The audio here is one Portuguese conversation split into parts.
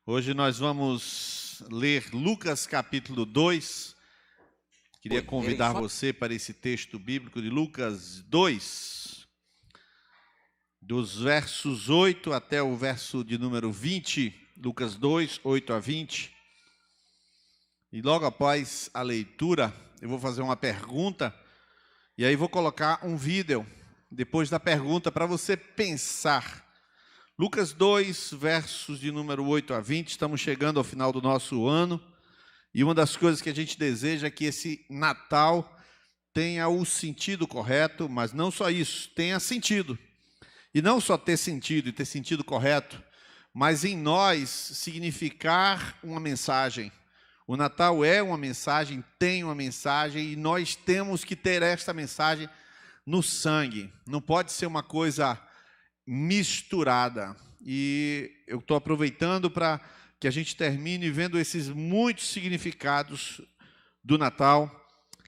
Hoje nós vamos ler Lucas capítulo 2. Queria convidar você para esse texto bíblico de Lucas 2, dos versos 8 até o verso de número 20. Lucas 2, 8 a 20. E logo após a leitura, eu vou fazer uma pergunta, e aí vou colocar um vídeo, depois da pergunta, para você pensar. Lucas 2, versos de número 8 a 20, estamos chegando ao final do nosso ano, e uma das coisas que a gente deseja é que esse Natal tenha o sentido correto, mas não só isso, tenha sentido. E não só ter sentido e ter sentido correto, mas em nós significar uma mensagem. O Natal é uma mensagem, tem uma mensagem, e nós temos que ter esta mensagem no sangue. Não pode ser uma coisa misturada. E eu estou aproveitando para que a gente termine vendo esses muitos significados do Natal.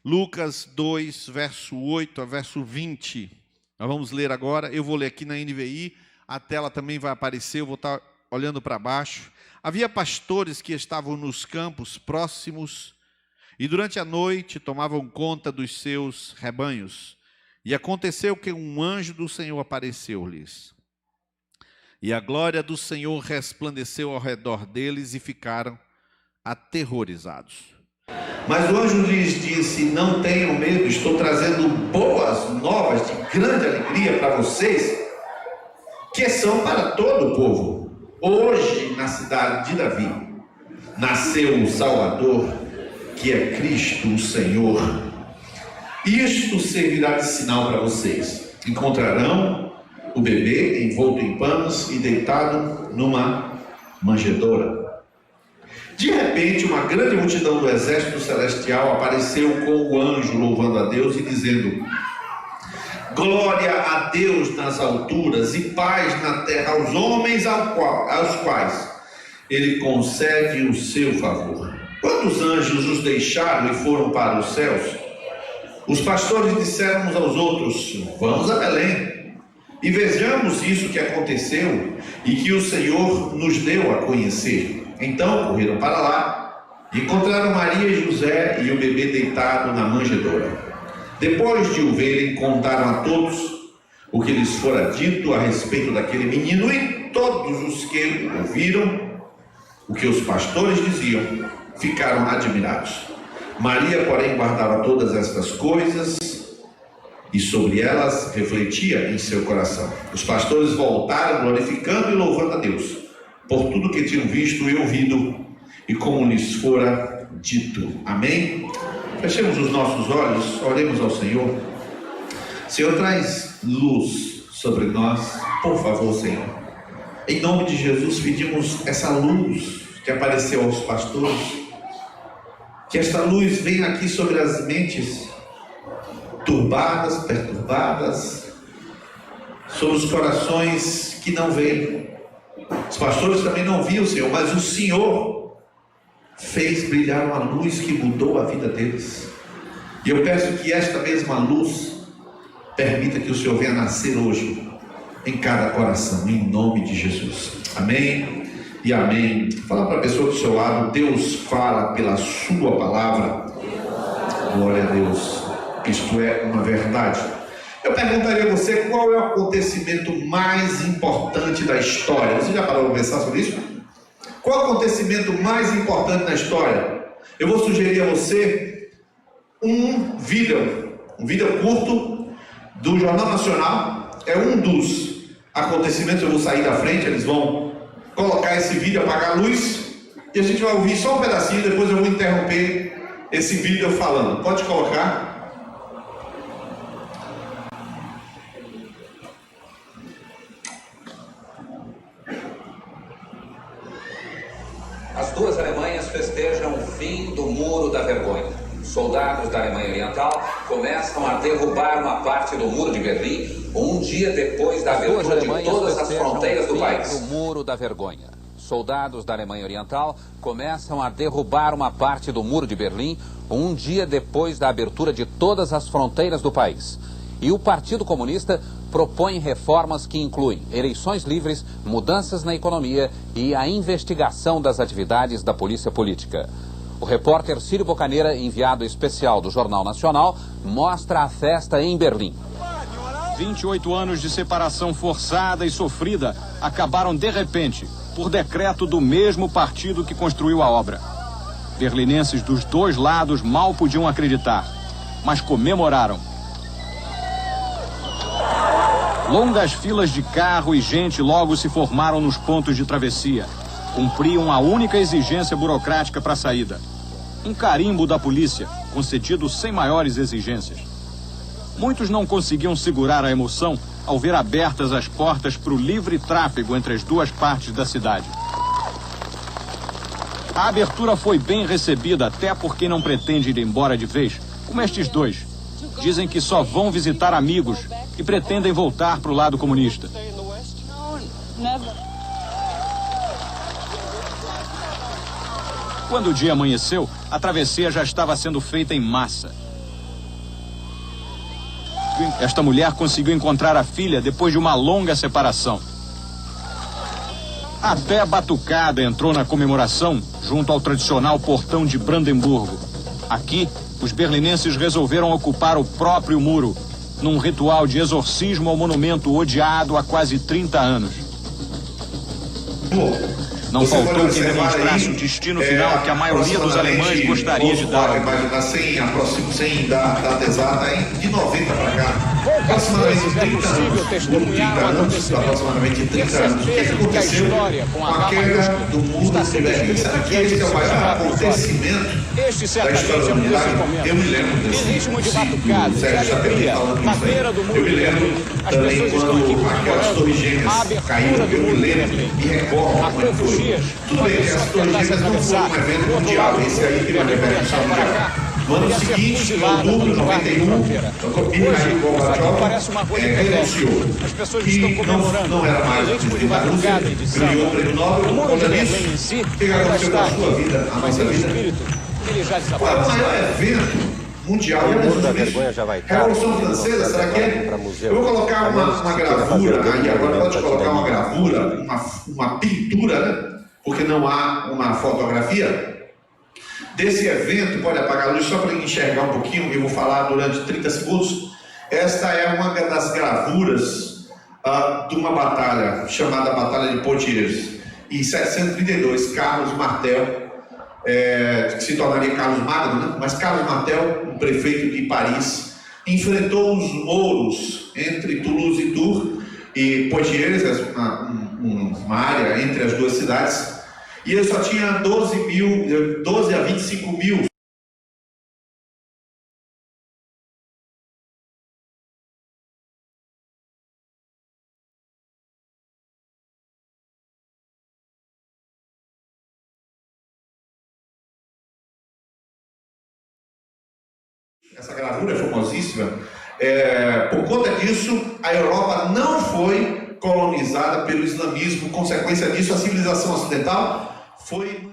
Lucas 2, verso 8 a verso 20. Nós vamos ler agora. Eu vou ler aqui na NVI, a tela também vai aparecer, eu vou estar olhando para baixo. Havia pastores que estavam nos campos próximos e durante a noite tomavam conta dos seus rebanhos. E aconteceu que um anjo do Senhor apareceu-lhes. E a glória do Senhor resplandeceu ao redor deles e ficaram aterrorizados. Mas o anjo lhes disse: não tenham medo, estou trazendo boas novas de grande alegria para vocês, que são para todo o povo. Hoje, na cidade de Davi, nasceu um Salvador, que é Cristo o Senhor. Isto servirá de sinal para vocês. Encontrarão o bebê envolto em panos e deitado numa manjedoura. De repente, uma grande multidão do exército celestial apareceu com o anjo, louvando a Deus e dizendo: glória a Deus nas alturas e paz na terra aos homens aos quais Ele concede o seu favor. Quando os anjos os deixaram e foram para os céus, os pastores disseram uns aos outros: vamos a Belém e vejamos isso que aconteceu e que o Senhor nos deu a conhecer. Então correram para lá e encontraram Maria e José e o bebê deitado na manjedoura. Depois de o verem, contaram a todos o que lhes fora dito a respeito daquele menino, e todos os que ouviram o que os pastores diziam ficaram admirados. Maria, porém, guardava todas estas coisas e sobre elas refletia em seu coração. Os pastores voltaram glorificando e louvando a Deus por tudo que tinham visto e ouvido e como lhes fora dito. Amém? Fechemos os nossos olhos, oremos ao Senhor. Senhor, traz luz sobre nós, por favor, Senhor. Em nome de Jesus, pedimos essa luz que apareceu aos pastores, que esta luz venha aqui sobre as mentes turbadas, perturbadas, sobre os corações que não veem. Os pastores também não viam, Senhor, mas o Senhor fez brilhar uma luz que mudou a vida deles. E eu peço que esta mesma luz permita que o Senhor venha nascer hoje em cada coração, em nome de Jesus. Amém e amém. Fala para a pessoa do seu lado: Deus fala pela sua palavra. Glória a Deus. Isto é uma verdade. Eu perguntaria a você: qual é o acontecimento mais importante da história? Você já parou para pensar sobre isso? Qual é o acontecimento mais importante na história? Eu vou sugerir a você um vídeo curto do Jornal Nacional. É um dos acontecimentos. Eu vou sair da frente, eles vão colocar esse vídeo, apagar a luz, e a gente vai ouvir só um pedacinho. Depois eu vou interromper esse vídeo falando. Pode colocar. As duas Alemanhas festejam o fim do Muro da Vergonha. Soldados da Alemanha Oriental começam a derrubar uma parte do Muro de Berlim um dia depois da abertura de todas as fronteiras do país. O Muro da Vergonha. Soldados da Alemanha Oriental começam a derrubar uma parte do Muro de Berlim um dia depois da abertura de todas as fronteiras do país. E o Partido Comunista propõe reformas que incluem eleições livres, mudanças na economia e a investigação das atividades da polícia política. O repórter Círio Bocaneira, enviado especial do Jornal Nacional, mostra a festa em Berlim. 28 anos de separação forçada e sofrida acabaram de repente, por decreto do mesmo partido que construiu a obra. Berlinenses dos dois lados mal podiam acreditar, mas comemoraram. Longas filas de carro e gente logo se formaram nos pontos de travessia. Cumpriam a única exigência burocrática para a saída. Um carimbo da polícia, concedido sem maiores exigências. Muitos não conseguiam segurar a emoção ao ver abertas as portas para o livre tráfego entre as duas partes da cidade. A abertura foi bem recebida até por quem não pretende ir embora de vez, como estes dois. Dizem que só vão visitar amigos e pretendem voltar para o lado comunista. Quando o dia amanheceu, a travessia já estava sendo feita em massa. Esta mulher conseguiu encontrar a filha depois de uma longa separação. Até batucada entrou na comemoração junto ao tradicional portão de Brandemburgo. Aqui, os berlinenses resolveram ocupar o próprio muro, num ritual de exorcismo ao monumento odiado há quase 30 anos. Não faltou quem demonstrasse o destino final que a maioria dos alemães gostaria de dar. Imaginar sem dar data exata, de 90 para cá. Aproximadamente 30 anos. Aproximadamente 30 anos. O que aconteceu com a queda do muro de Berlim? Será que esse é o maior acontecimento da história da humanidade? Eu me lembro desse do Sérgio Chapelin falando isso aí. Eu me lembro também quando aquelas torres gêmeas caíram. Eu me lembro e recordo como foi. Tudo bem que as torres gêmeas não foram um evento mundial, esse aí que vai referência mundial. No ano seguinte, em outubro de 91, Mikhail Gorbachev renunciou. E não era mais o presidente da Rússia, ganhou o prêmio Nobel por conta disso. O que aconteceu com a sua vida, a nossa vida? Qual é o maior evento mundial? Revolução Francesa, será que é? Eu vou colocar uma gravura aí, agora pode colocar uma gravura, uma pintura, né? Porque não há uma fotografia desse evento. Pode apagar a luz só para enxergar um pouquinho, eu vou falar durante 30 segundos. Esta é uma das gravuras de uma batalha chamada Batalha de Poitiers. Em 732, Carlos Martel, que se tornaria Carlos Magno, né? Mas Carlos Martel, um prefeito de Paris, enfrentou os mouros entre Toulouse e Tours e Poitiers, uma área entre as duas cidades, e ele só tinha 12 a 25 mil. Essa gravura é famosíssima. Por conta disso, a Europa não foi colonizada pelo islamismo. Consequência disso, a civilização ocidental foi...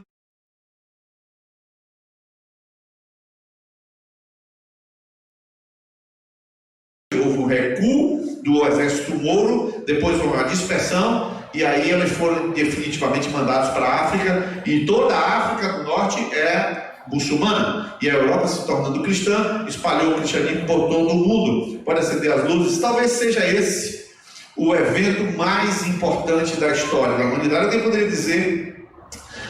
Houve o recuo do exército mouro, depois houve uma dispersão, e aí eles foram definitivamente mandados para a África, e toda a África do Norte é muçulmana, e a Europa, se tornando cristã, espalhou o cristianismo por todo o mundo. Pode acender as luzes. Talvez seja esse o evento mais importante da história da humanidade. Eu nem poderia dizer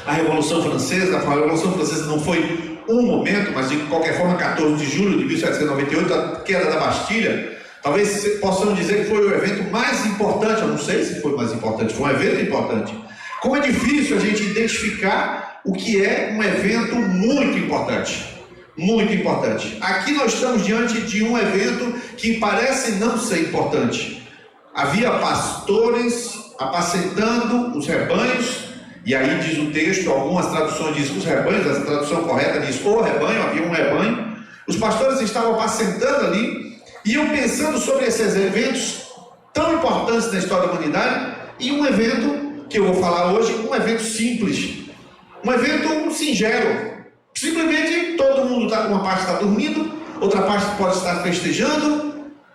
a Revolução Francesa. A Revolução Francesa não foi um momento, mas de qualquer forma, 14 de julho de 1798, a queda da Bastilha, talvez possamos dizer que foi o evento mais importante. Eu não sei se foi o mais importante, foi um evento importante. Como é difícil a gente identificar o que é um evento muito importante. Muito importante. Aqui nós estamos diante de um evento que parece não ser importante. Havia pastores apacentando os rebanhos, e aí diz o texto, algumas traduções dizem os rebanhos, a tradução correta diz o rebanho, havia um rebanho. Os pastores estavam apacentando ali, e eu pensando sobre esses eventos tão importantes na história da humanidade, e um evento que eu vou falar hoje, um evento simples. Um evento singelo. Simplesmente todo mundo uma parte está dormindo, outra parte pode estar festejando,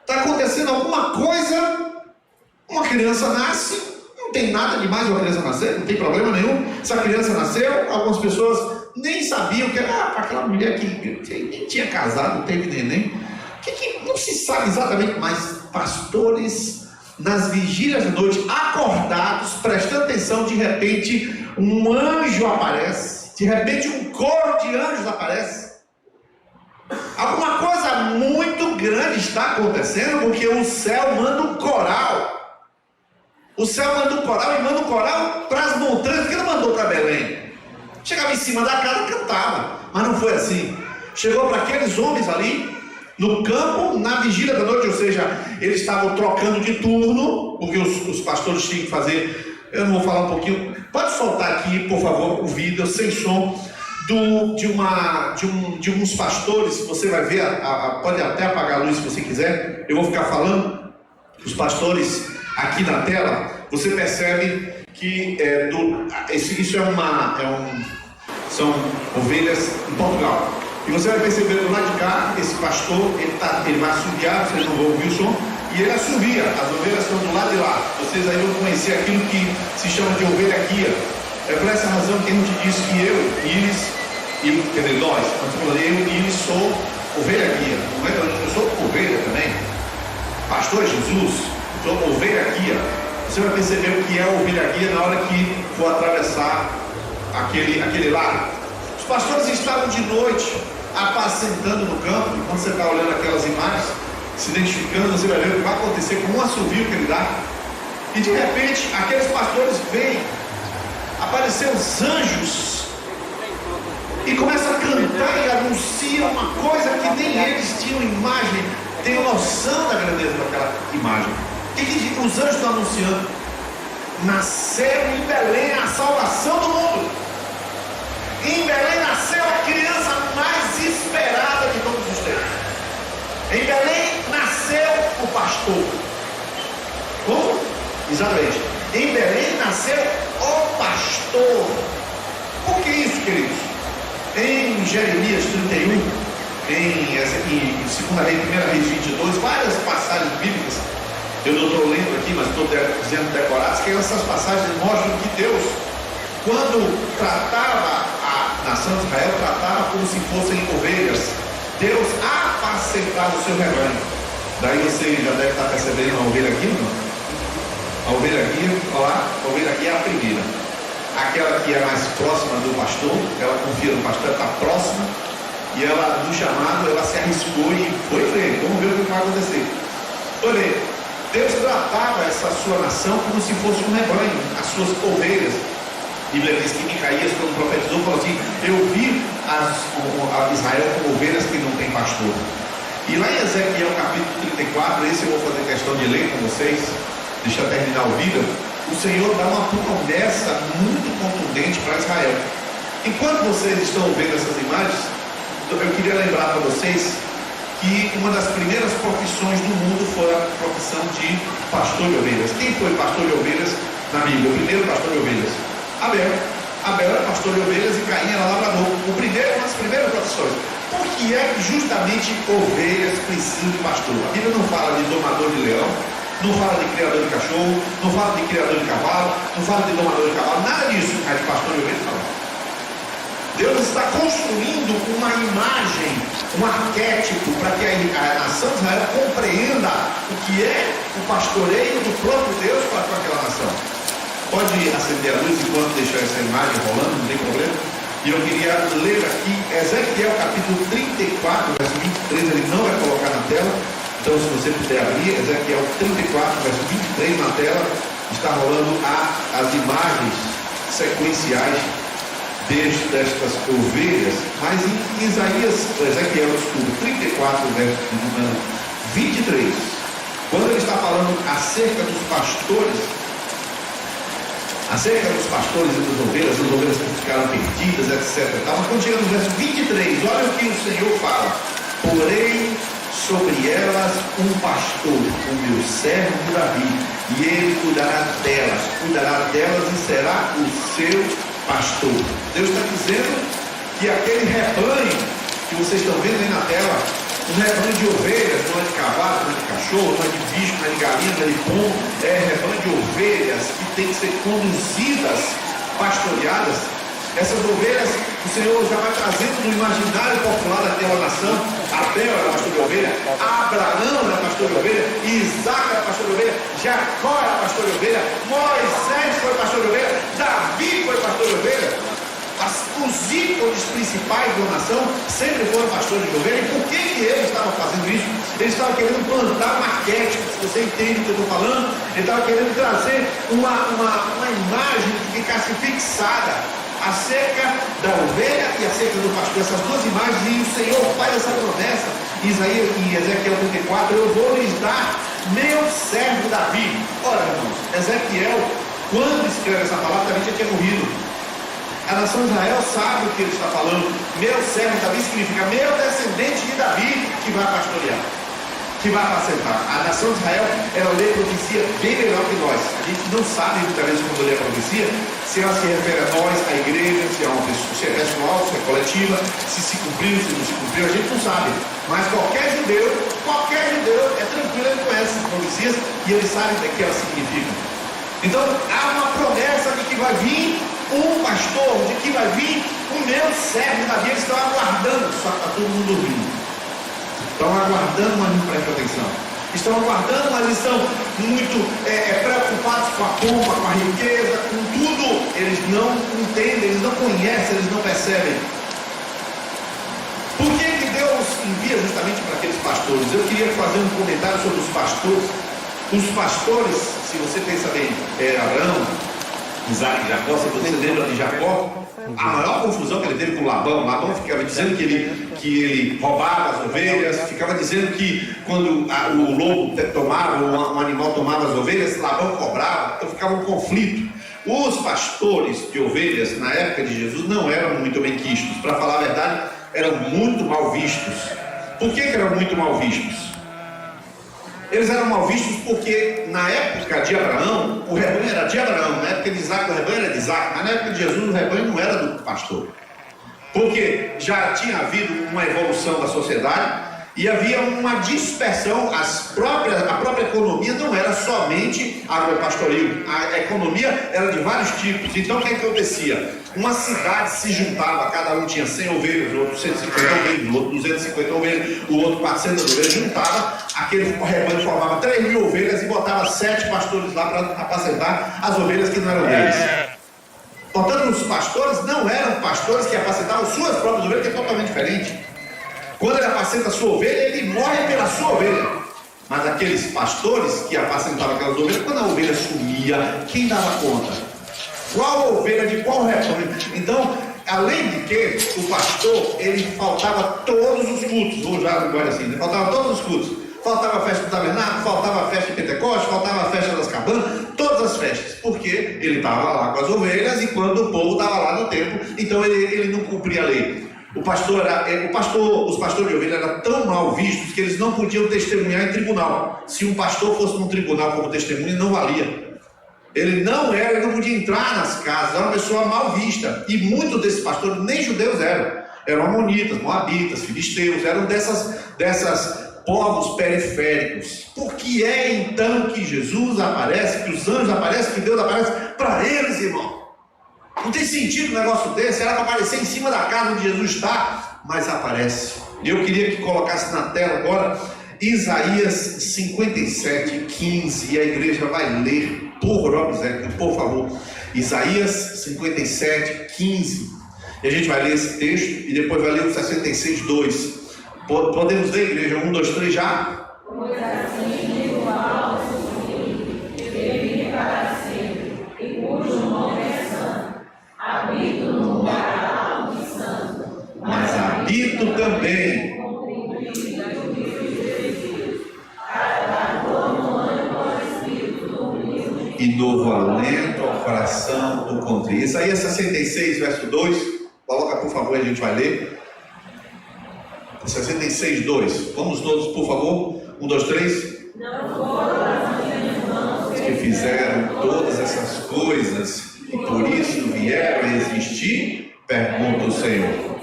Está acontecendo alguma coisa, uma criança nasce, não tem nada demais uma criança nascer, não tem problema nenhum. Essa criança nasceu, algumas pessoas nem sabiam que era aquela mulher que nem tinha casado, teve neném. Que não se sabe exatamente, mas pastores nas vigílias de noite, acordados, prestando atenção, de repente um anjo aparece, de repente um coro de anjos aparece. Alguma coisa muito grande está acontecendo, porque o céu manda um coral. O céu manda um coral e manda um coral para as montanhas, porque não mandou para Belém. Chegava em cima da casa e cantava, mas não foi assim. Chegou para aqueles homens ali no campo, na vigília da noite, ou seja, eles estavam trocando de turno, porque os pastores tinham que fazer. Eu não vou falar um pouquinho. Pode soltar aqui, por favor, o vídeo sem som de uns pastores. Você vai ver, pode até apagar a luz se você quiser. Eu vou ficar falando. Os pastores aqui na tela, você percebe que são ovelhas em Portugal. E você vai perceber do lado de cá, esse pastor, ele vai assobiar, vocês não vão ouvir o som, e ele assovia, as ovelhas estão do lado de lá. Vocês aí vão conhecer aquilo que se chama de ovelha guia. É por essa razão que a gente diz que nós, eu e Iris sou ovelha guia. Não é que eu sou ovelha também. Pastor Jesus, sou ovelha guia. Você vai perceber o que é ovelha guia na hora que for atravessar aquele lago. Os pastores estavam de noite apacentando no campo. E quando você está olhando aquelas imagens, se identificando, você vai ver o que vai acontecer com um assovio que ele dá. E de repente, aqueles pastores veem aparecer os anjos e começam a cantar e anunciam uma coisa que nem eles tinham imagem, têm noção da grandeza daquela imagem. O que os anjos estão anunciando? Nasceu em Belém a salvação do mundo. Em Belém nasceu a criança mais esperada de todos os tempos. Em Belém nasceu o pastor. Como? Exatamente. Em Belém nasceu o pastor. Por que isso, queridos? Em Jeremias 31, em 2 Reis 22, várias passagens bíblicas, eu não estou lendo aqui, mas estou dizendo decoradas, que essas passagens mostram que Deus, quando tratava a nação de Israel, tratava como se fossem ovelhas. Deus apacentava o seu rebanho. Daí você já deve estar percebendo a ovelha guia, não? A ovelha guia, olha lá, a ovelha guia é a primeira. Aquela que é mais próxima do pastor, ela confia no pastor, está próxima, e ela, no chamado, ela se arriscou e foi ver. Vamos ver o que vai acontecer. Olha, Deus tratava essa sua nação como se fosse um rebanho, as suas ovelhas. A Bíblia diz que Micaías, quando profetizou, falou assim: eu vi a Israel como ovelhas que não tem pastor. E lá em Ezequiel capítulo 34, esse eu vou fazer questão de ler com vocês, deixa eu terminar o vídeo. O Senhor dá uma promessa muito contundente para Israel. Enquanto vocês estão vendo essas imagens, eu queria lembrar para vocês que uma das primeiras profissões do mundo foi a profissão de pastor de ovelhas. Quem foi pastor de ovelhas na Bíblia? O primeiro pastor de ovelhas? Abel. Abel era pastor de ovelhas e Caim era lavrador. Uma das primeiras profissões. Por que é que justamente ovelhas precisam de pastor? A Bíblia não fala de domador de leão, não fala de criador de cachorro, não fala de criador de cavalo, não fala de domador de cavalo, nada disso. Mas de pastor de ovelhas fala. Deus está construindo uma imagem, um arquétipo, para que a nação de Israel compreenda o que é o pastoreio do próprio Deus para com aquela nação. Pode acender a luz enquanto deixar essa imagem rolando, não tem problema. E eu queria ler aqui Ezequiel capítulo 34, verso 23, ele não vai colocar na tela. Então, se você puder abrir, Ezequiel 34, verso 23 na tela, está rolando as imagens sequenciais destas ovelhas. Mas em Ezequiel 34, verso número 23, quando ele está falando acerca dos pastores e das ovelhas que ficaram perdidas, etc. Mas quando chega no verso 23, olha o que o Senhor fala: porém sobre elas um pastor, o meu servo Davi, e ele cuidará delas e será o seu pastor. Deus está dizendo que aquele rebanho que vocês estão vendo aí na tela Um rebanho de ovelhas, não é de cavalo, não é de cachorro, não é de bicho, não é de galinha, não é de pombo. É rebanho de ovelhas que tem que ser conduzidas, pastoreadas. Essas ovelhas, o Senhor já vai trazendo no imaginário popular daquela nação. Abel era pastor de ovelha, Abraão era pastor de ovelha, Isaac era pastor de ovelha, Jacó era pastor de ovelha, Moisés foi pastor de ovelha, Davi foi pastor de ovelha. Os ícones principais da nação sempre foram pastores de ovelha. E por que ele estava fazendo isso? Ele estava querendo plantar uma arquétipo, se você entende o que eu estou falando. Ele estava querendo trazer uma imagem que ficasse fixada acerca da ovelha e acerca do pastor, essas duas imagens. E o Senhor faz essa promessa em Ezequiel 34: eu vou lhes dar meu servo Davi. Ora, irmãos, Ezequiel, quando escreve essa palavra, Davi já tinha morrido. A nação de Israel sabe o que ele está falando. Meu servo Davi significa meu descendente de Davi que vai pastorear, que vai apacentar. A nação de Israel, ela lê a profecia bem melhor que nós. A gente não sabe muitas vezes quando lê a profecia se ela se refere a nós, a igreja, se é uma pessoa, se é pessoal, se é coletiva, se cumpriu, se não se cumpriu, a gente não sabe. Mas qualquer judeu é tranquilo, ele conhece as profecias e ele sabe o que elas significam. Então há uma promessa de que vai vir um pastor, de que vai vir o meu servo Davi. Eles estão aguardando, só que está todo mundo dormindo. Estão aguardando, mas não prestam atenção. Estão aguardando, mas eles estão muito preocupados com a pompa, com a riqueza, com tudo. Eles não entendem, eles não conhecem, eles não percebem. Por que Deus envia justamente para aqueles pastores? Eu queria fazer um comentário sobre os pastores. Os pastores, se você pensa bem, Abraão, Isaac e Jacó, se você lembra de Jacó, a maior confusão que ele teve com Labão ficava dizendo que ele roubava as ovelhas, ficava dizendo que quando o lobo tomava, um animal tomava as ovelhas, Labão cobrava, então ficava um conflito. Os pastores de ovelhas, na época de Jesus, não eram muito bem quistos. Para falar a verdade, eram muito mal vistos. Por que eram muito mal vistos? Eles eram mal vistos porque na época de Abraão, o rebanho era de Abraão. Na época de Isaac, o rebanho era de Isaac. Mas na época de Jesus, o rebanho não era do pastor. Porque já tinha havido uma evolução da sociedade e havia uma dispersão. A própria economia não era somente agropastoril. A economia era de vários tipos. Então o que acontecia? Uma cidade se juntava, cada um tinha 100 ovelhas, o outro 150 ovelhas, o outro 250 ovelhas, o outro 400 ovelhas, juntava, aquele rebanho formava 3.000 ovelhas e botava 7 pastores lá para apacentar as ovelhas que não eram deles. Portanto, os pastores não eram pastores que apacentavam suas próprias ovelhas, que é totalmente diferente. Quando ele apacenta a sua ovelha, ele morre pela sua ovelha. Mas aqueles pastores que apacentavam aquelas ovelhas, quando a ovelha sumia, quem dava conta? Qual ovelha de qual rebanho? Então, além de que o pastor, ele faltava todos os cultos, vou já agora assim, ele faltava todos os cultos. Faltava a festa do tabernáculo, faltava a festa de Pentecostes, faltava a festa das cabanas, todas as festas, porque ele estava lá com as ovelhas e quando o povo estava lá no templo, então ele não cumpria a lei. Os pastores de ovelha eram tão mal vistos que eles não podiam testemunhar em tribunal. Se um pastor fosse num tribunal como testemunha, não valia. Ele não podia entrar nas casas, era uma pessoa mal vista. E muitos desses pastores, nem judeus eram amonitas, moabitas, filisteus, eram dessas povos periféricos. Por que é então que Jesus aparece, que os anjos aparecem, que Deus aparece para eles, irmão? Não tem sentido um negócio desse. Era para aparecer em cima da casa onde Jesus está, mas aparece. Eu queria que colocasse na tela agora Isaías 57, 15, e a igreja vai ler, por favor, Isaías 57, 15, e a gente vai ler esse texto, e depois vai ler o 66, 2, podemos ler, igreja, 1, 2, 3 já? Pois assim diz o alto que vive para sempre, e cujo nome é santo, habito no lugar alto e santo, mas habito também e novo alento ao coração do contrito. Isaías 66, verso 2, coloca por favor, a gente vai ler. 66, 2, vamos todos por favor, 1, 2, 3. Não foram as minhas mãos que fizeram todas essas coisas e por isso vieram a existir? Pergunta o Senhor.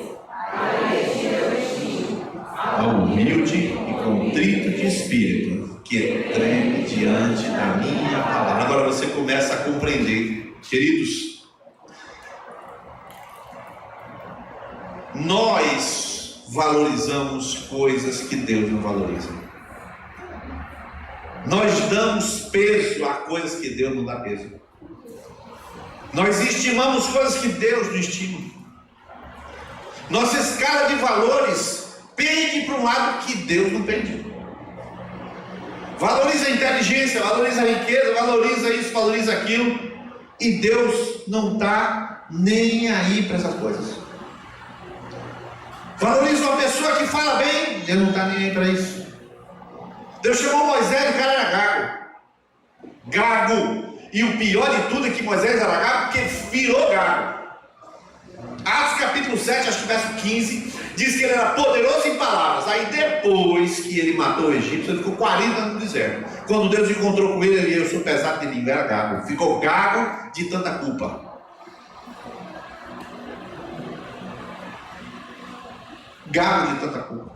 Ao humilde e contrito de espírito, que treme diante da minha palavra. Agora você começa a compreender, queridos, nós valorizamos coisas que Deus não valoriza. Nós damos peso a coisas que Deus não dá peso. Nós estimamos coisas que Deus não estima. Nossa escala de valores pende para um lado que Deus não pende. Valoriza a inteligência, valoriza a riqueza, valoriza isso, valoriza aquilo, e Deus não está nem aí para essas coisas. Valoriza uma pessoa que fala bem, Deus não está nem aí para isso. Deus chamou Moisés, o cara era gago. E o pior de tudo é que Moisés era gago porque virou gago. Atos capítulo 7, acho que verso 15, diz que ele era poderoso em palavras. Aí depois que ele matou o egípcio, ele ficou 40 anos no deserto. Quando Deus encontrou com ele, ele disse: eu sou pesado de língua, era gago. Ficou gago de tanta culpa. Gago de tanta culpa.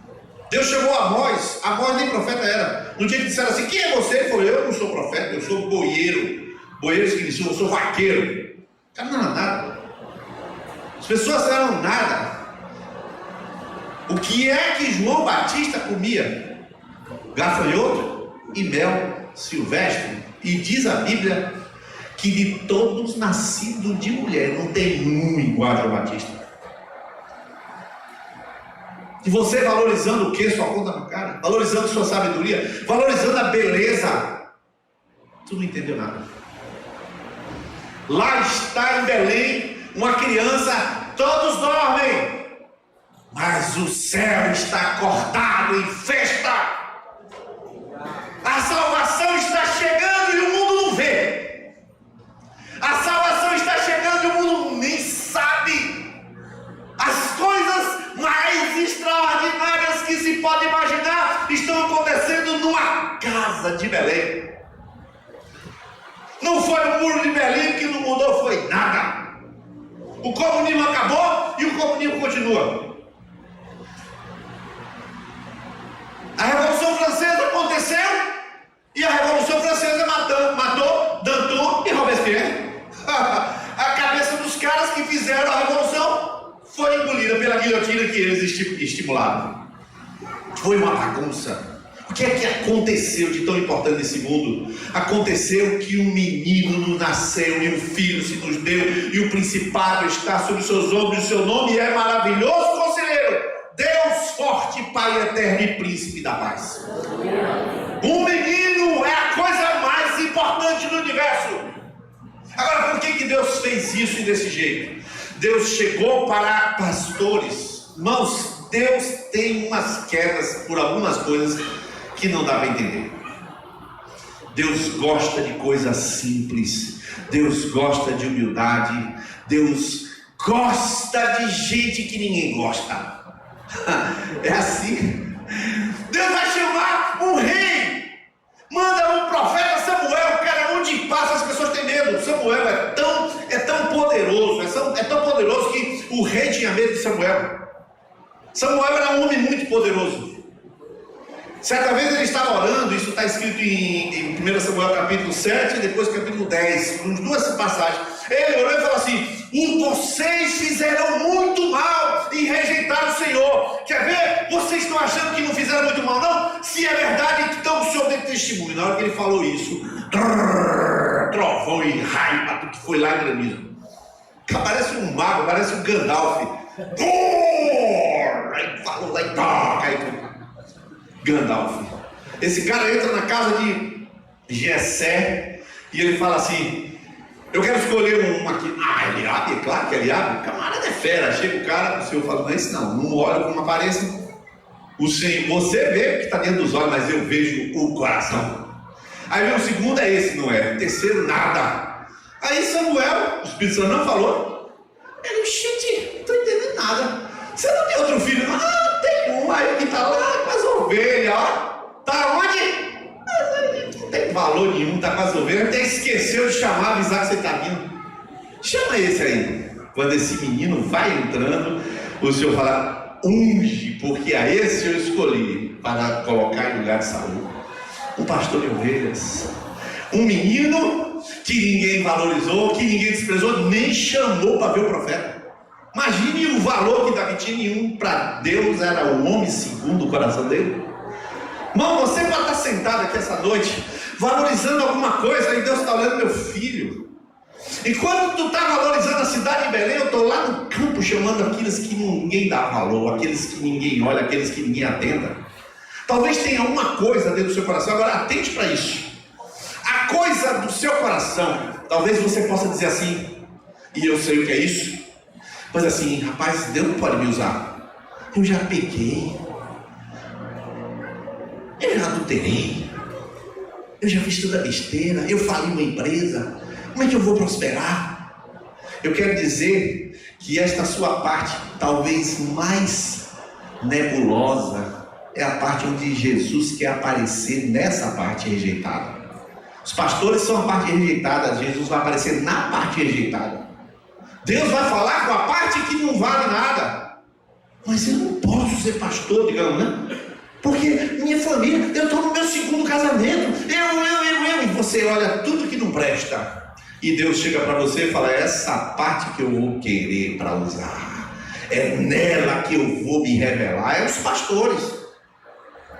Deus chamou Amós nem profeta era. No dia que disseram assim: quem é você? Ele falou: eu não sou profeta, eu sou boieiro. Boieiro significa: eu sou vaqueiro. O cara não era nada. As pessoas eram nada. O que é que João Batista comia? Gafanhoto e mel silvestre. E diz a Bíblia que de todos nascidos de mulher não tem um igual a João Batista. E você valorizando o que? Sua conta bancária, valorizando sua sabedoria, valorizando a beleza, tu não entendeu nada. Lá está em Belém uma criança, todos dormem, mas o céu está acordado em festa. A salvação está chegando e o mundo não vê. A salvação está chegando e o mundo nem sabe. As coisas mais extraordinárias que se pode imaginar estão acontecendo numa casa de Belém. Não foi o muro de Berlim que não mudou, foi nada. O comunismo acabou e o comunismo continua. A Revolução Francesa aconteceu e a Revolução Francesa matou Danton e Robespierre. A cabeça dos caras que fizeram a Revolução foi engolida pela guilhotina que eles estimularam. Foi uma bagunça. O que é que aconteceu de tão importante nesse mundo? Aconteceu que um menino nasceu e um filho se nos deu, e o principado está sobre os seus ombros, e o seu nome é Maravilhoso Conselheiro, Deus Forte, Pai Eterno e Príncipe da Paz. Um menino é a coisa mais importante do universo. Agora, por que Deus fez isso e desse jeito? Deus chegou para pastores. Irmãos, Deus tem umas quedas por algumas coisas que não dá para entender. Deus gosta de coisas simples. Deus gosta de humildade. Deus gosta de gente que ninguém gosta. É assim. Deus vai chamar um rei. Manda um profeta Samuel. Cara, onde passa as pessoas têm medo. Samuel é tão poderoso. É tão poderoso que o rei tinha medo de Samuel. Samuel era um homem muito poderoso. Certa vez ele estava orando, isso está escrito em 1 Samuel capítulo 7 e depois capítulo 10, em duas passagens. Ele orou e falou assim: vocês fizeram muito mal e rejeitaram o Senhor. Quer ver? Vocês estão achando que não fizeram muito mal, não? Se é verdade, então o Senhor tem testemunho. Na hora que ele falou isso, trovão e raio, tudo que foi lá em granizo. Parece um mago, parece um Gandalf. Aí falou lá e toca. Gandalf. Esse cara entra na casa de Jessé e ele fala assim: eu quero escolher um aqui. Ele abre, é claro que ele abre. O camarada é fera. Chega o cara, o senhor fala: não é isso não olha como aparece. O Senhor, você vê o que está dentro dos olhos, mas eu vejo o coração. Aí vem o segundo, é esse, não é? O terceiro, nada. Aí Samuel, o Espírito Santo não falou. Ele, gente, não estou entendendo nada. Você não tem outro filho? Tem um aí que está lá com as ovelhas, ó. Tá onde? Não tem valor nenhum, tá com as ovelhas. Até esqueceu de chamar, avisar que você está vindo. Chama esse aí. Quando esse menino vai entrando, o senhor fala: unge, porque a esse eu escolhi para colocar em lugar de Saul um pastor de ovelhas, um menino que ninguém valorizou, que ninguém desprezou, nem chamou para ver o profeta. Imagine o valor que Davi tinha. Nenhum. Para Deus era o homem segundo o coração dele. Irmão, você pode estar sentado aqui essa noite valorizando alguma coisa e Deus está olhando meu filho. E quando tu está valorizando a cidade de Belém, eu estou lá no campo chamando aqueles que ninguém dá valor, aqueles que ninguém olha, aqueles que ninguém atenta. Talvez tenha uma coisa dentro do seu coração. Agora atente para isso. A coisa do seu coração, talvez você possa dizer assim, e eu sei o que é isso, mas assim, rapaz, Deus não pode me usar. Eu já pequei, eu já adulterei, eu já fiz toda besteira, eu falei uma empresa, como é que eu vou prosperar? Eu quero dizer que esta sua parte, talvez mais nebulosa, é a parte onde Jesus quer aparecer nessa parte rejeitada. Os pastores são a parte rejeitada, Jesus vai aparecer na parte rejeitada. Deus vai falar com a parte que não vale nada. Mas eu não posso ser pastor, digamos, né? Porque minha família, eu estou no meu segundo casamento, eu, e você olha tudo que não presta. E Deus chega para você e fala, essa parte que eu vou querer para usar, é nela que eu vou me revelar. É os pastores.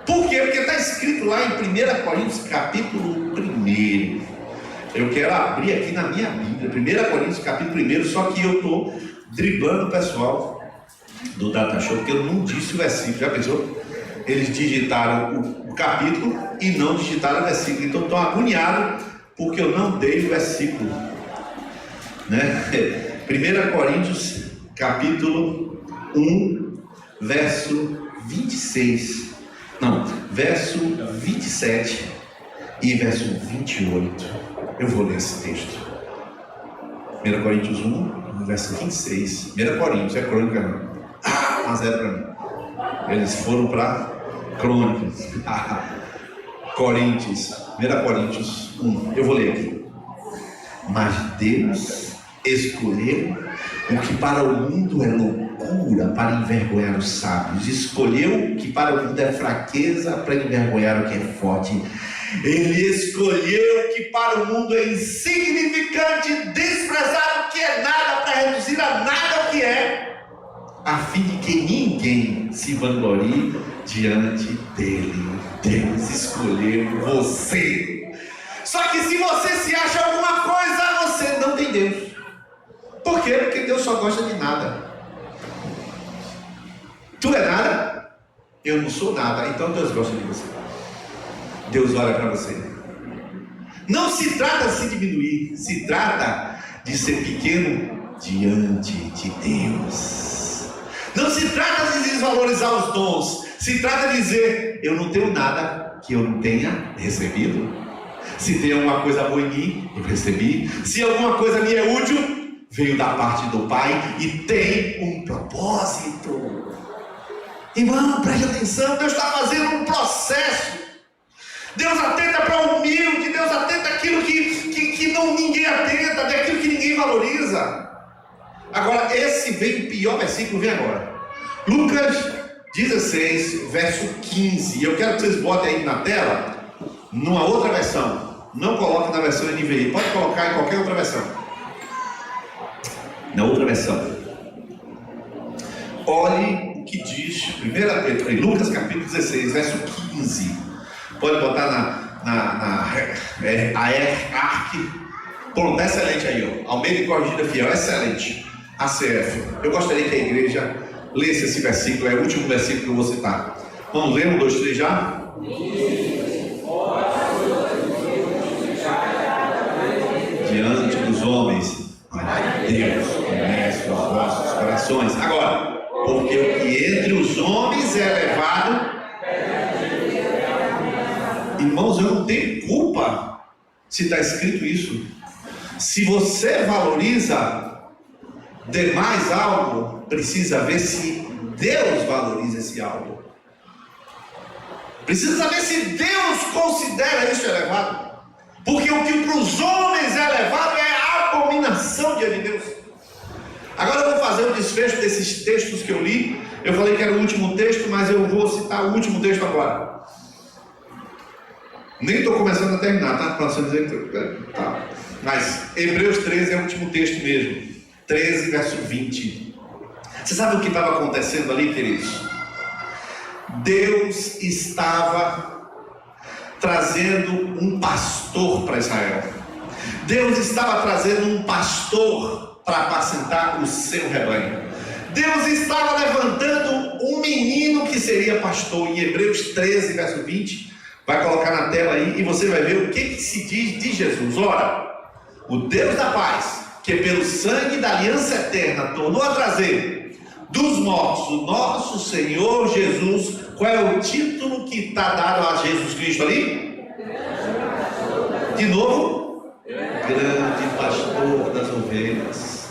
Por quê? Porque está escrito lá em 1 Coríntios capítulo 1. Eu quero abrir aqui na minha Bíblia, 1 Coríntios capítulo 1, só que eu estou driblando o pessoal do Data Show, porque eu não disse o versículo, já pensou? Eles digitaram o capítulo e não digitaram o versículo, então estou agoniado porque eu não dei o versículo, né? 1 Coríntios capítulo 1, verso 26, não, verso 27 e verso 28. Eu vou ler esse texto. 1 Coríntios 1, verso 26. 1 Coríntios, é crônica não. 1-0 para mim. Eles foram para Crônicas. Coríntios, 1 Coríntios 1. Eu vou ler aqui. Mas Deus escolheu o que para o mundo é loucura para envergonhar os sábios. Escolheu o que para o mundo é fraqueza para envergonhar o que é forte. Ele escolheu o que para o mundo é insignificante, desprezado o que é nada, para reduzir a nada o que é, a fim de que ninguém se vanglorie diante dele. Deus escolheu você. Só que se você se acha alguma coisa, você não tem Deus. Por quê? Porque Deus só gosta de nada. Tu é nada, eu não sou nada, então Deus gosta de você. Deus olha para você. Não se trata de se diminuir, se trata de ser pequeno diante de Deus. Não se trata de desvalorizar os dons, se trata de dizer, eu não tenho nada que eu não tenha recebido. Se tem alguma coisa boa em mim, eu recebi. Se alguma coisa me é útil, veio da parte do Pai e tem um propósito. Irmão, preste atenção, Deus está fazendo um processo. Deus atenta para o humilde, Deus atenta aquilo que não ninguém atenta, daquilo que ninguém valoriza. Agora, esse vem o pior versículo, vem agora. Lucas 16, verso 15. Eu quero que vocês botem aí na tela, numa outra versão. Não coloque na versão NVI, pode colocar em qualquer outra versão. Na outra versão. Olhe o que diz Lucas capítulo 16, verso 15. Pode botar ARC. Pronto, excelente aí, ó. Almeida e Corrigida Fiel, excelente. ACF. Eu gostaria que a igreja lesse esse versículo, é o último versículo que eu vou citar. Vamos ler, 1, 2, 3 já? Diante dos homens, mas Deus conhece os vossos corações. Agora, porque o que entre os homens é elevado. Irmãos, eu não tenho culpa se está escrito isso. Se você valoriza demais algo, precisa ver se Deus valoriza esse algo. Precisa saber se Deus considera isso elevado. Porque o que para os homens é elevado é a abominação diante de Deus. Agora eu vou fazer um desfecho desses textos que eu li Eu falei que era o último texto, mas eu vou citar o último texto agora. Nem estou começando a terminar, tá? Para você dizer que tá. Mas Hebreus 13 é o último texto mesmo. 13, verso 20. Você sabe o que estava acontecendo ali, queridos? Deus estava trazendo um pastor para Israel. Deus estava trazendo um pastor para apacentar o seu rebanho. Deus estava levantando um menino que seria pastor. Em Hebreus 13, verso 20, vai colocar na tela aí, e você vai ver o que se diz de Jesus. Ora, o Deus da paz, que pelo sangue da aliança eterna tornou a trazer dos mortos o nosso Senhor Jesus. Qual é o título que está dado a Jesus Cristo ali? De novo, grande pastor das ovelhas.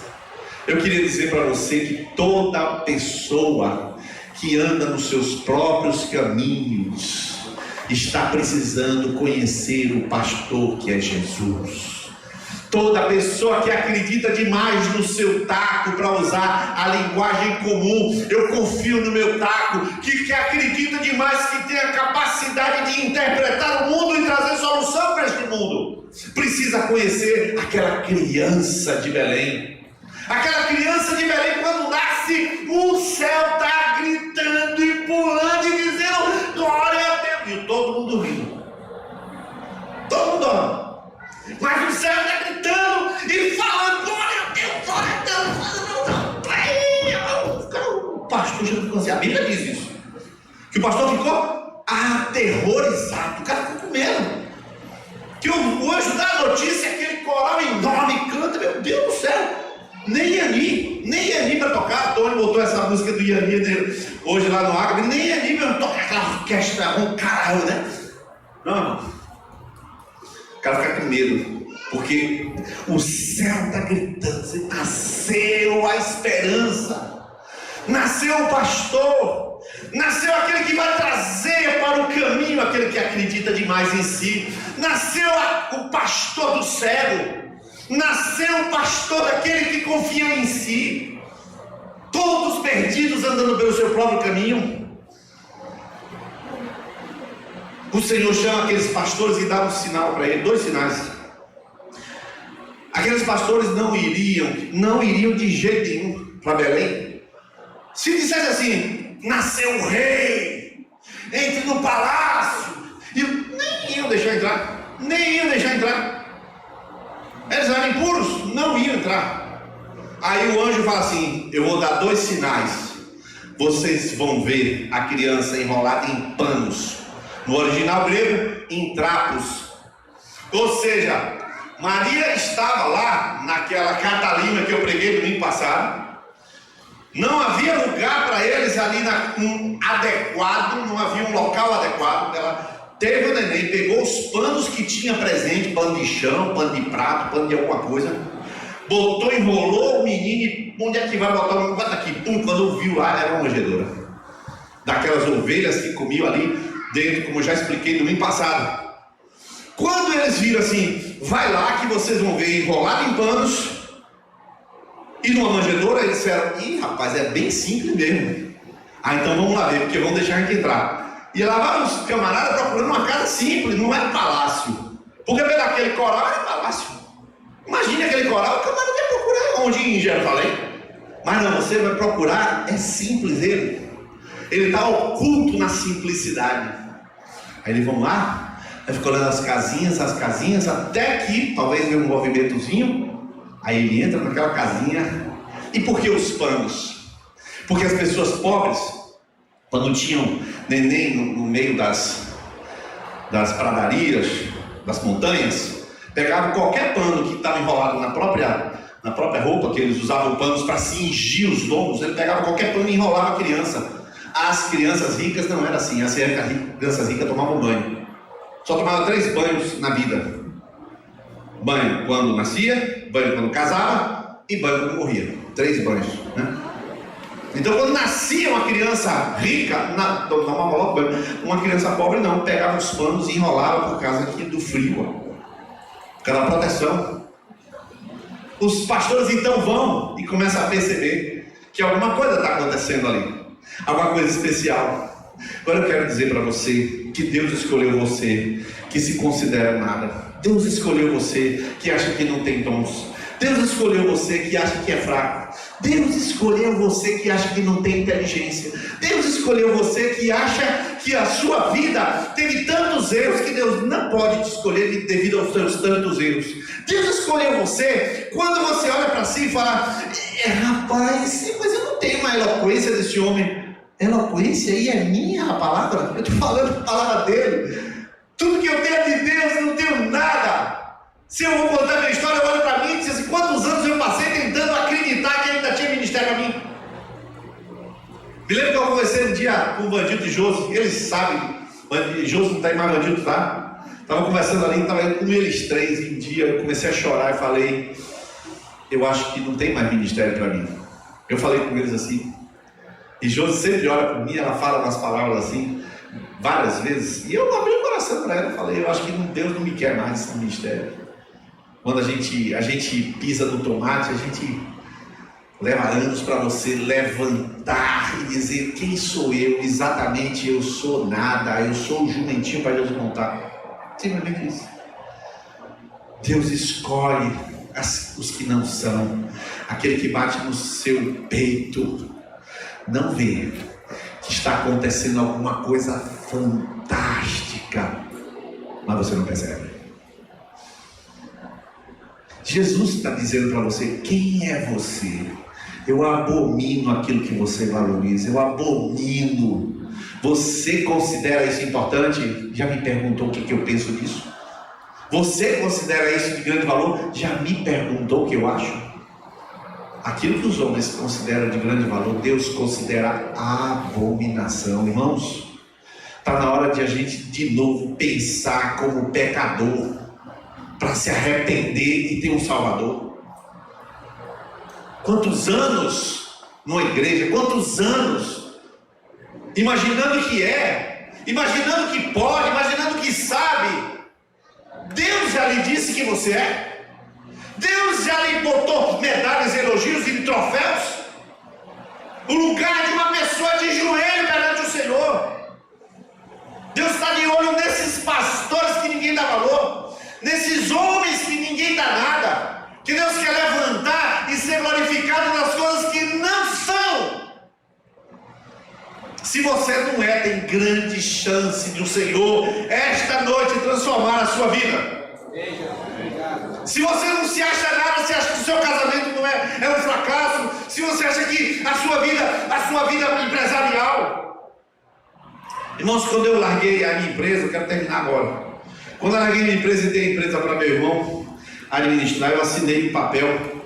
Eu queria dizer para você que toda pessoa que anda nos seus próprios caminhos está precisando conhecer o pastor que é Jesus. Toda pessoa que acredita demais no seu taco, para usar a linguagem comum, eu confio no meu taco, que acredita demais, que tem a capacidade de interpretar o mundo e trazer solução para este mundo, precisa conhecer aquela criança de Belém. Aquela criança de Belém, quando nasce, o céu está gritando e pulando e dizendo glória a Deus, e todo mundo rindo, todo mundo orando. Mas o céu está gritando e falando glória a Deus, glória a Deus. O pastor já ficou assim, a Bíblia diz isso, que o pastor ficou aterrorizado, o cara ficou com medo, que o anjo dá a notícia, aquele coral enorme canta, meu Deus do céu, nem Yani para tocar. Tony botou essa música do Yani hoje lá no Acre, nem Yani para tocar aquela orquestra, um caralho, né? Não. O cara fica com medo, porque o céu está gritando, nasceu a esperança, nasceu o pastor, nasceu aquele que vai trazer para o caminho aquele que acredita demais em si, nasceu o pastor do cego, nasceu o pastor daquele que confia em si, todos perdidos andando pelo seu próprio caminho. O Senhor chama aqueles pastores e dá um sinal para ele, 2 sinais. Aqueles pastores não iriam de jeito nenhum para Belém. Se dissesse assim, nasceu o rei, entre no palácio, e nem iam deixar entrar. Eles eram impuros, não iam entrar. Aí o anjo fala assim, eu vou dar 2 sinais. Vocês vão ver a criança enrolada em panos. No original grego, em trapos. Ou seja, Maria estava lá naquela Catalina que eu preguei domingo passado. Não havia lugar para eles ali adequado, não havia um local adequado. Ela teve o neném, pegou os panos que tinha presente, pano de chão, pano de prato, pano de alguma coisa, botou, enrolou o menino e onde é que vai botar o menino? Bota aqui, pum, quando viu lá, era uma manjedoura. Daquelas ovelhas que comiam ali dentro, como eu já expliquei domingo passado. Quando eles viram assim, vai lá que vocês vão ver enrolado em panos e numa manjedoura, eles disseram, ih rapaz, é bem simples mesmo. Então vamos lá ver, porque vão deixar a gente entrar. E lá vai os camaradas procurando uma casa simples, não é palácio, porque pelo aquele coral era palácio. Imagine aquele coral, o camarada vai procurar onde em Jerusalém. Mas não, você vai procurar, é simples ele está oculto na simplicidade. Aí eles vão lá, aí ficam olhando as casinhas, até que talvez veja um movimentozinho. Aí ele entra naquela casinha. E por que os panos? Porque as pessoas pobres, quando tinham neném no meio das pradarias, das montanhas, pegavam qualquer pano que estava enrolado na própria roupa, que eles usavam panos para cingir os lombos, ele pegava qualquer pano e enrolava a criança. As crianças ricas não era assim. As crianças ricas tomavam banho. Só tomava 3 banhos na vida: banho quando nascia, banho quando casava e banho quando morria. 3 banhos, né? Então quando nascia uma criança rica, tomava logo banho. Uma criança pobre não, pegava os panos e enrolava por causa aqui do frio, aquela proteção. Os pastores então vão e começam a perceber que alguma coisa está acontecendo ali. alguma coisa especial. Agora eu quero dizer para você que Deus escolheu você, que se considera nada. Deus escolheu você, que acha que não tem dons. Deus escolheu você, que acha que é fraco. Deus escolheu você, que acha que não tem inteligência. Deus escolheu você, que acha que a sua vida teve tantos erros, que Deus não pode te escolher devido aos seus tantos erros. Deus escolheu você, quando você olha para si e fala: rapaz, mas eu não tenho uma eloquência desse homem. Eloquência aí é minha a palavra? Eu estou falando a palavra dele. Tudo que eu tenho é de Deus, eu não tenho nada. Se eu vou contar minha história, eu olho para mim e diz assim: quantos anos eu passei tentando acreditar que ele ainda tinha ministério para mim? Me lembro que eu conversei um dia com o bandido de Josi. Eles sabem, Josi não está aí mais bandido, tá? Estava conversando ali, estava com eles três. E um dia eu comecei a chorar e falei: eu acho que não tem mais ministério para mim. Eu falei com eles assim. E Josi sempre olha para mim, ela fala umas palavras assim, várias vezes. E eu abri o coração para ela e falei: eu acho que Deus não me quer mais nesse ministério. Quando a gente pisa no tomate, a gente leva anos para você levantar e dizer: quem sou eu? Exatamente, eu sou nada, eu sou um jumentinho para Deus montar. Simplesmente isso. Deus escolhe os que não são. Aquele que bate no seu peito não vê que está acontecendo alguma coisa fantástica, mas você não percebe. Jesus está dizendo para você: quem é você? Eu abomino aquilo que você valoriza, eu abomino. Você considera isso importante? Já me perguntou o que eu penso disso? Você considera isso de grande valor? Já me perguntou o que eu acho? Aquilo que os homens consideram de grande valor, Deus considera abominação. Irmãos, está na hora de a gente de novo pensar como pecador, para se arrepender e ter um Salvador. Quantos anos numa igreja, quantos anos imaginando que imaginando que pode, imaginando que sabe. Deus já lhe disse que você é? Deus já lhe botou medalhas, elogios e troféus? O lugar de uma pessoa de joelho perante o Senhor. Deus está de olho nesses pastores que ninguém dá valor, nesses homens que ninguém dá nada, que Deus quer levantar e ser glorificado nas coisas que não são. Se você não é, tem grande chance do Senhor esta noite transformar a sua vida. Se você não se acha nada, se acha que o seu casamento não é um fracasso, se você acha que a sua vida empresarial. Irmãos, quando eu larguei a minha empresa, eu quero terminar agora. Quando eu larguei a minha empresa e dei a empresa para meu irmão administrar, eu assinei um papel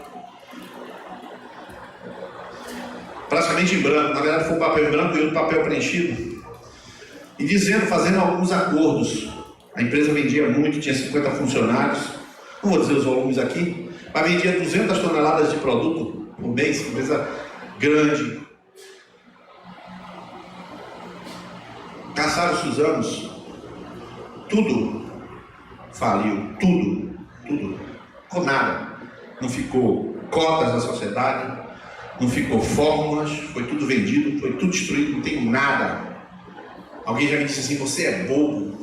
praticamente em branco. Na verdade foi um papel em branco e outro papel preenchido, e dizendo, fazendo alguns acordos. A empresa vendia muito, tinha 50 funcionários. Não vou dizer os volumes aqui, mas vendia 200 toneladas de produto por mês, empresa grande. Passaram-se os anos, tudo faliu, tudo, ficou nada. Não ficou cotas da sociedade, não ficou fórmulas, foi tudo vendido, foi tudo destruído, não tem nada. Alguém já me disse assim: você é bobo.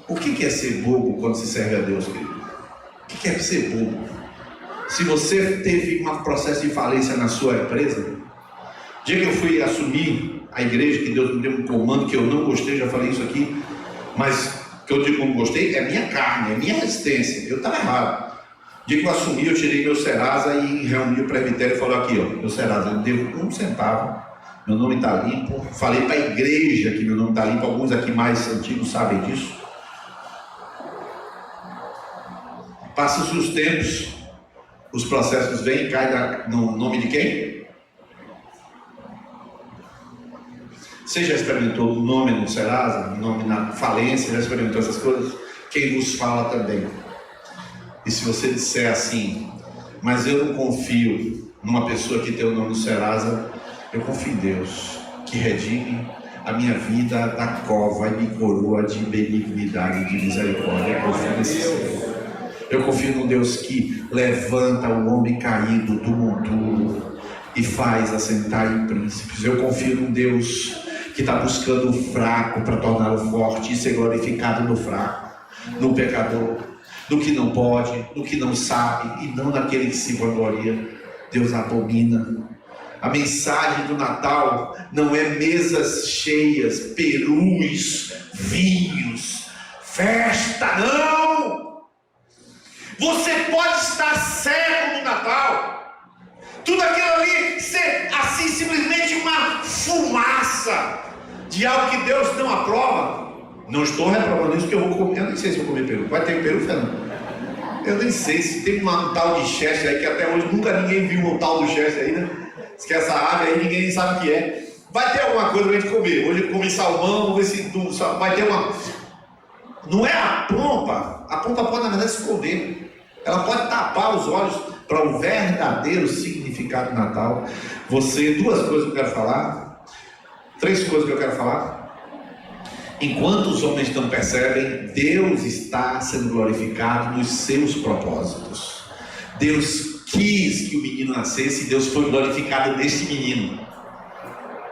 O que é ser bobo quando se serve a Deus, querido? O que é ser bobo? Se você teve um processo de falência na sua empresa, o dia que eu fui assumir a igreja, que Deus me deu um comando que eu não gostei, já falei isso aqui, mas que eu digo que eu não gostei, é minha carne, é minha resistência, eu estava errado. O dia que eu assumi, eu tirei meu Serasa e reuni o presbitério e falou: aqui, ó, meu Serasa, eu devo 1 centavo, meu nome está limpo. Falei para a igreja que meu nome está limpo, alguns aqui mais antigos sabem disso. Passam-se os tempos, os processos vêm e caem no nome de quem? Você já experimentou o nome no Serasa, o nome na falência, já experimentou essas coisas? Quem vos fala também. E se você disser assim: mas eu não confio numa pessoa que tem o nome no Serasa, eu confio em Deus, que redime a minha vida da cova e me coroa de benignidade e de misericórdia. Eu confio nesse Senhor. Eu confio no Deus que levanta o homem caído do monturo e faz assentar em príncipes. Eu confio num Deus que está buscando o fraco para torná-lo forte e ser glorificado no fraco, no pecador, no que não pode, no que não sabe, e não naquele que se vangloria. Deus abomina. A mensagem do Natal não é mesas cheias, perus, vinhos, festa, não! Você pode estar cego no Natal. Tudo aquilo ali ser assim simplesmente uma fumaça de algo que Deus não aprova. Não estou reprovando isso, que eu vou comer. Eu nem sei se eu vou comer peru. Vai ter peru, Fernando? Eu nem sei se tem um tal de Chester aí, que até hoje nunca ninguém viu um tal do Chester aí, né? Diz que essa ave aí ninguém sabe o que é. Vai ter alguma coisa pra gente comer. Hoje eu comi salmão, vamos ver se vai ter uma. Não é a pompa. A pompa pode, na verdade, esconder. Ela pode tapar os olhos para o verdadeiro significado do Natal. Duas coisas que eu quero falar. 3 coisas que eu quero falar. Enquanto os homens não percebem, Deus está sendo glorificado nos seus propósitos. Deus quis que o menino nascesse e Deus foi glorificado nesse menino.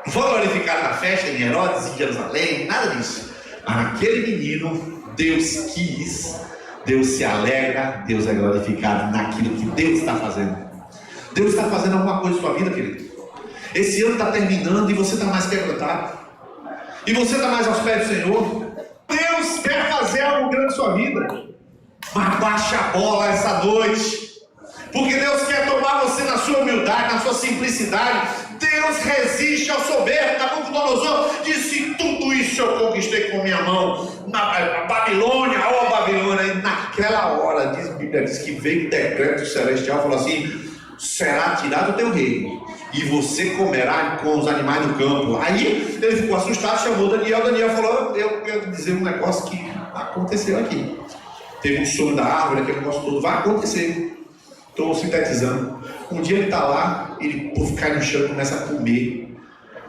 Não foi glorificado na festa em Herodes, em Jerusalém, nada disso. Mas naquele menino, Deus quis, Deus se alegra, Deus é glorificado naquilo que Deus está fazendo. Deus está fazendo alguma coisa em sua vida, querido. Esse ano está terminando e você está mais quebrantado. E você está mais aos pés do Senhor. Deus quer fazer algo grande na sua vida. Mas baixa a bola essa noite. Porque Deus quer tomar você na sua humildade, na sua simplicidade. Deus resiste ao soberbo. Nabucodonosor disse: tudo isso eu conquistei com minha mão. Na Babilônia, ó Babilônia. E naquela hora, a Bíblia diz que veio o decreto celestial, falou assim: será tirado o teu reino e você comerá com os animais do campo. Aí ele ficou assustado, chamou Daniel. Daniel falou: eu quero dizer um negócio que aconteceu aqui. Teve um sonho da árvore, aquele negócio todo. Vai acontecer. Estou sintetizando. Um dia ele está lá, ele por ficar no chão começa a comer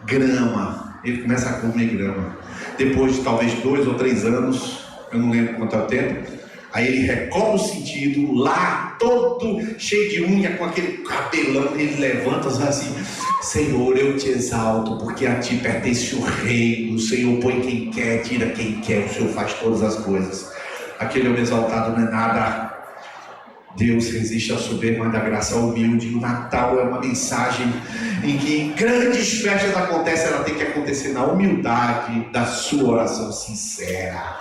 grama. Ele começa a comer grama. Depois de talvez 2 ou 3 anos, eu não lembro quanto é o tempo, aí ele recobre o sentido, lá todo cheio de unha, com aquele cabelão, ele levanta e diz assim: Senhor, eu te exalto, porque a ti pertence o reino. O Senhor põe quem quer, tira quem quer, o Senhor faz todas as coisas. Aquele homem exaltado não é nada. Deus resiste ao soberbo, mas dá graça ao humilde. O Natal é uma mensagem em que grandes festas acontecem, ela tem que acontecer na humildade da sua oração sincera.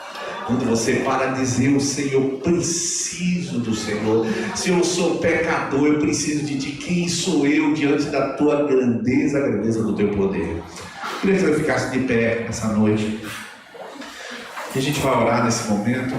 Quando você para de dizer: o Senhor, eu preciso do Senhor. Se eu sou pecador, eu preciso de ti. Quem sou eu diante da tua grandeza, a grandeza do teu poder? Eu queria que você ficasse de pé essa noite. E a gente vai orar nesse momento.